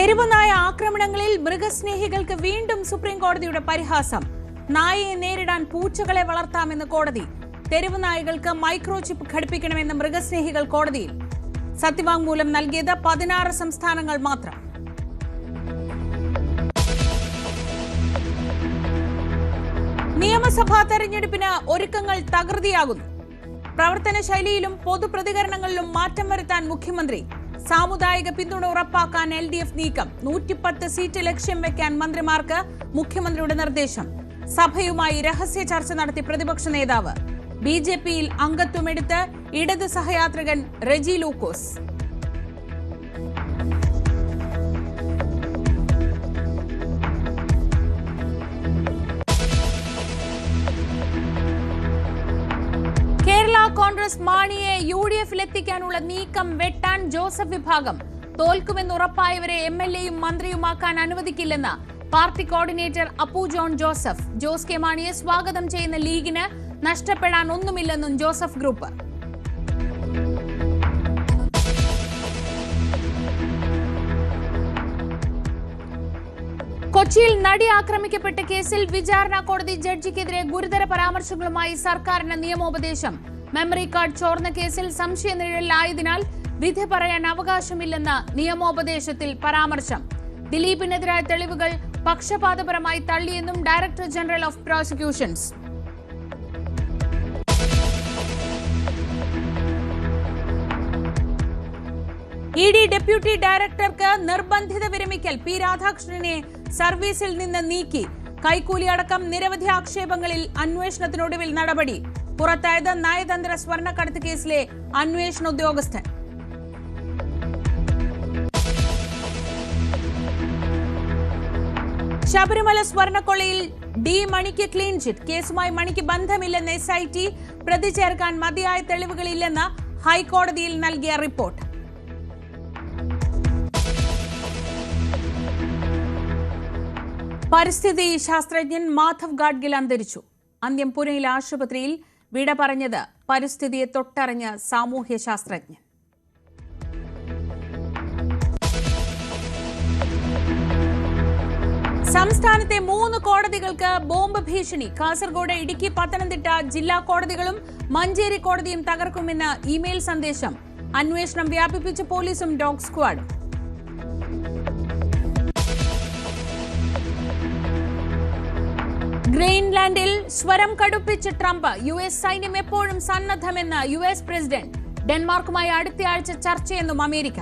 തെരുവുനായ ആക്രമണങ്ങളിൽ മൃഗസ്നേഹികൾക്ക് വീണ്ടും സുപ്രീം കോടതിയുടെ പരിഹാസം. നായയെ നേരിടാൻ പൂച്ചകളെ വളർത്താമെന്ന് കോടതി. തെരുവുനായകൾക്ക് മൈക്രോചിപ്പ് ഘടിപ്പിക്കണമെന്ന് മൃഗസ്നേഹികൾ കോടതിയിൽ. സത്യവാങ്മൂലം നൽകിയത് 16 സംസ്ഥാനങ്ങൾ മാത്രം. നിയമസഭാ തെരഞ്ഞെടുപ്പിന് ഒരുക്കങ്ങൾ തകൃതിയാകുന്നു. പ്രവർത്തന ശൈലിയിലും പൊതുപ്രതികരണങ്ങളിലും മാറ്റം വരുത്താൻ മുഖ്യമന്ത്രി. സാമുദായിക പിന്തുണ ഉറപ്പാക്കാൻ LDF നീക്കം. 110 സീറ്റ് ലക്ഷ്യം വെക്കാൻ മന്ത്രിമാർക്ക് മുഖ്യമന്ത്രിയുടെ നിർദ്ദേശം. സഭയുമായി രഹസ്യ ചർച്ച നടത്തി പ്രതിപക്ഷ നേതാവ്. BJPയിൽ അംഗത്വമെടുത്ത് ഇടത് സഹയാത്രികൻ റെജി ലൂക്കോസ്. കേരള കോൺഗ്രസ് മാണിയെ UDFിലെത്തിക്കാനുള്ള നീക്കം വെട്ടാൻ ജോസഫ് വിഭാഗം. തോൽക്കുമെന്നുറപ്പായവരെ MLAയും മന്ത്രിയുമാക്കാൻ അനുവദിക്കില്ലെന്ന് party coordinator Appu John Joseph. Jose K മാണിയെ സ്വാഗതം ചെയ്യുന്ന ലീഗിന് നഷ്ടപ്പെടാൻ ഒന്നുമില്ലെന്നും ജോസഫ് ഗ്രൂപ്പ്. കൊച്ചിയിൽ നടി ആക്രമിക്കപ്പെട്ട കേസിൽ വിചാരണ കോടതി ജഡ്ജിക്കെതിരെ ഗുരുതര പരാമർശങ്ങളുമായി സർക്കാരിന് നിയമോപദേശം. മെമ്മറി കാർഡ് ചോർന്ന കേസിൽ സംശയനിഴലിലായതിനാൽ വിധി പറയാൻ അവകാശമില്ലെന്ന് നിയമോപദേശത്തിൽ പരാമർശം. ദിലീപിനെതിരായ തെളിവുകൾ പക്ഷപാതപരമായി തള്ളിയെന്നും director general of prosecutions. ED deputy ഡയറക്ടർക്ക് നിർബന്ധിത വിരമിക്കൽ. P രാധാകൃഷ്ണനെ സർവീസിൽ നിന്ന് നീക്കി. കൈക്കൂലി അടക്കം നിരവധി ആക്ഷേപങ്ങളിൽ അന്വേഷണത്തിനൊടുവിൽ നടപടി. പുറത്തായത് നയതന്ത്ര സ്വർണ്ണക്കടത്ത് കേസിലെ അന്വേഷണ ഉദ്യോഗസ്ഥൻ. ശബരിമല സ്വർണ്ണക്കൊള്ളയിൽ D മണിക്ക് ക്ലീൻ ചിറ്റ്. കേസുമായി മണിക്ക് ബന്ധമില്ലെന്ന് SIT. പ്രതി ചേർക്കാൻ മതിയായ തെളിവുകളില്ലെന്ന് ഹൈക്കോടതിയിൽ നൽകിയ റിപ്പോർട്ട്. പരിസ്ഥിതി ശാസ്ത്രജ്ഞൻ മാധവ് ഗാഡ്ഗിൽ അന്തരിച്ചു. അന്ത്യം പുനെയിലെ ആശുപത്രിയിൽ. വിട പറഞ്ഞത് പരിസ്ഥിതിയെ തൊട്ടറിഞ്ഞ സാമൂഹ്യ ശാസ്ത്രജ്ഞൻ. സംസ്ഥാനത്തെ 3 കോടതികൾക്ക് ബോംബ് ഭീഷണി. കാസർഗോഡ്, ഇടുക്കി, പത്തനംതിട്ട ജില്ലാ കോടതികളും മഞ്ചേരി കോടതിയും തകർക്കുമെന്ന് ഇമെയിൽ സന്ദേശം. അന്വേഷണം വ്യാപിപ്പിച്ച പോലീസും ഡോഗ് സ്ക്വാഡും. ഗ്രീൻലാൻഡിൽ സ്വരം കടുപ്പിച്ച് ട്രംപ്. US സൈന്യം എപ്പോഴും സന്നദ്ധമെന്ന് US പ്രസിഡന്റ്. ഡെൻമാർക്കുമായി അടുത്തയാഴ്ച ചർച്ചയെന്നും അമേരിക്ക.